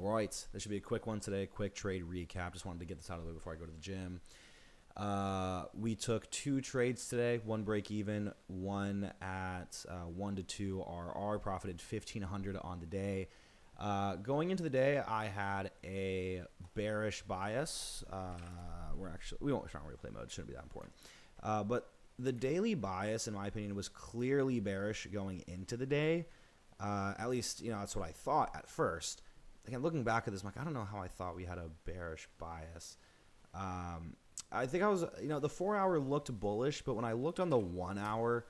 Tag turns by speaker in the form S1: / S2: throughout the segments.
S1: right, this should be a quick one today. Quick trade recap. Just wanted to get this out of the way before I go to the gym. We took 2 trades today. One break even, one at 1 to 2 RR. Profited 1,500 on the day. Going into the day, I had a bearish bias. We won't try on replay mode. It shouldn't be that important. But the daily bias, in my opinion, was clearly bearish going into the day. At least, that's what I thought at first. Again, looking back at this, I'm like, I don't know how I thought we had a bearish bias. I think I was, the 4-hour looked bullish, but when I looked on the 1-hour,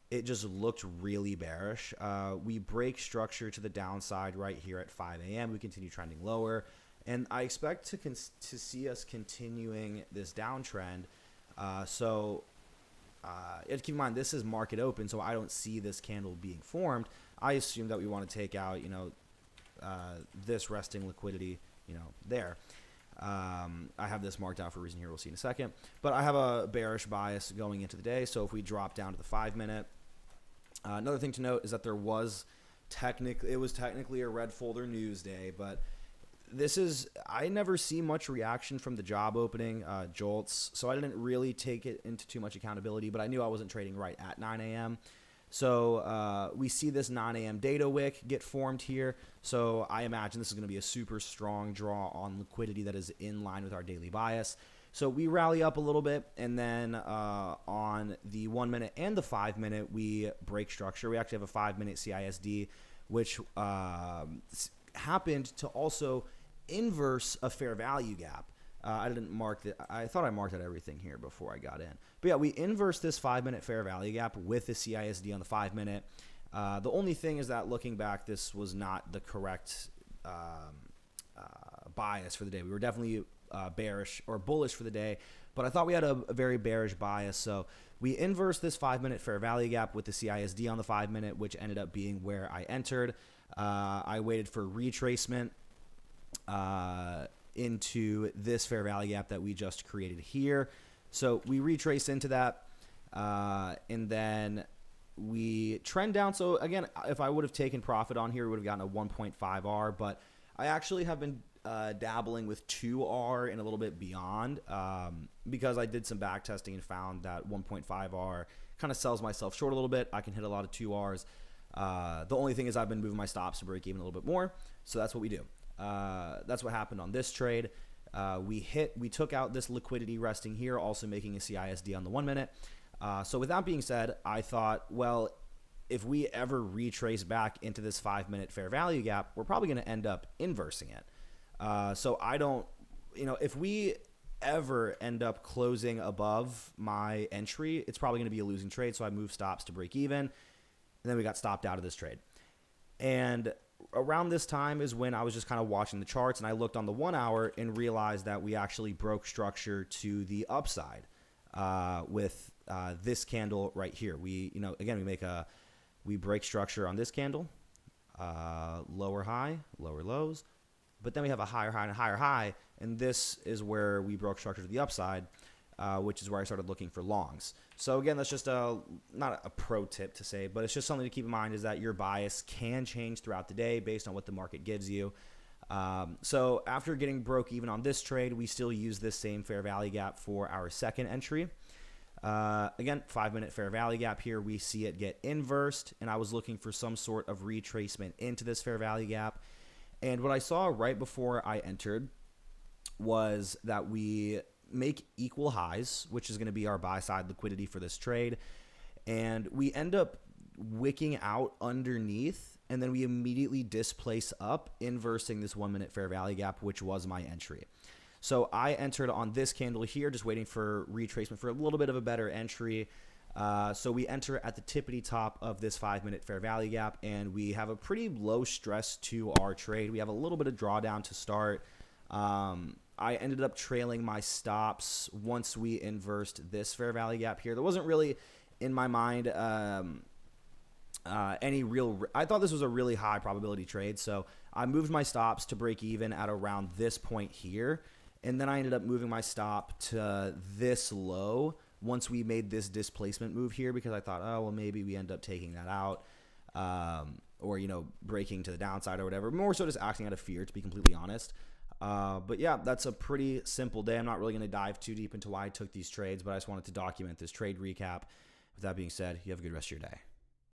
S1: it just looked really bearish. We break structure to the downside right here at 5 a.m. We continue trending lower, and I expect to see us continuing this downtrend. Keep in mind, this is market open, so I don't see this candle being formed. I assume that we want to take out, this resting liquidity, there. I have this marked out for a reason here. We'll see in a second. But I have a bearish bias going into the day. So if we drop down to the 5-minute, another thing to note is that it was technically a red folder news day, but I never see much reaction from the job opening jolts, so I didn't really take it into too much accountability, but I knew I wasn't trading right at 9 a.m. So we see this 9 a.m. data wick get formed here. So I imagine this is going to be a super strong draw on liquidity that is in line with our daily bias. So we rally up a little bit, and then on the 1-minute and the 5-minute, we break structure. We actually have a 5-minute CISD, which happened to also inverse a fair value gap. I didn't mark it. I thought I marked out everything here before I got in. But yeah, we inverse this 5-minute fair value gap with the CISD on the 5-minute. The only thing is that looking back, this was not the correct bias for the day. We were definitely bearish or bullish for the day, but I thought we had a very bearish bias. So we inverse this 5-minute fair value gap with the CISD on the 5-minute, which ended up being where I entered. I waited for retracement into this fair value gap that we just created here. So we retrace into that, and then we trend down. So again, if I would have taken profit on here, we would have gotten a 1.5R, but I actually have been dabbling with 2R and a little bit beyond because I did some back testing and found that 1.5R kind of sells myself short a little bit. I can hit a lot of 2Rs. The only thing is I've been moving my stops to break even a little bit more, so that's what we do. That's what happened on this trade. We took out this liquidity resting here, also making a CISD on the 1-minute. So with that being said, I thought, well, if we ever retrace back into this 5-minute fair value gap, we're probably going to end up inversing it. So I don't, if we ever end up closing above my entry, it's probably going to be a losing trade. So I moved stops to break even, and then we got stopped out of this trade. And around this time is when I was just kind of watching the charts, and I looked on the 1-hour and realized that we actually broke structure to the upside with this candle right here. Again, we break structure on this candle, lower high, lower lows, but then we have a higher high and a higher high, and this is where we broke structure to the upside, which is where I started looking for longs. So again, that's just not a pro tip to say, but it's just something to keep in mind, is that your bias can change throughout the day based on what the market gives you. So after getting broke even on this trade, we still use this same fair value gap for our second entry. Again, 5-minute fair value gap here, we see it get inversed, and I was looking for some sort of retracement into this fair value gap. And what I saw right before I entered was that we make equal highs, which is going to be our buy side liquidity for this trade, and we end up wicking out underneath, and then we immediately displace up, inversing this 1-minute fair value gap, which was my entry. So I entered on this candle here, just waiting for retracement for a little bit of a better entry. So we enter at the tippity top of this 5-minute fair value gap, and we have a pretty low stress to our trade. We have a little bit of drawdown to start. I ended up trailing my stops once we inversed this fair value gap here. There wasn't really, in my mind, any real. I thought this was a really high probability trade, so I moved my stops to break even at around this point here, and then I ended up moving my stop to this low once we made this displacement move here, because I thought, oh, well, maybe we end up taking that out. or, breaking to the downside or whatever. More so just acting out of fear, to be completely honest. But yeah, that's a pretty simple day. I'm not really going to dive too deep into why I took these trades, but I just wanted to document this trade recap. With that being said, you have a good rest of your day.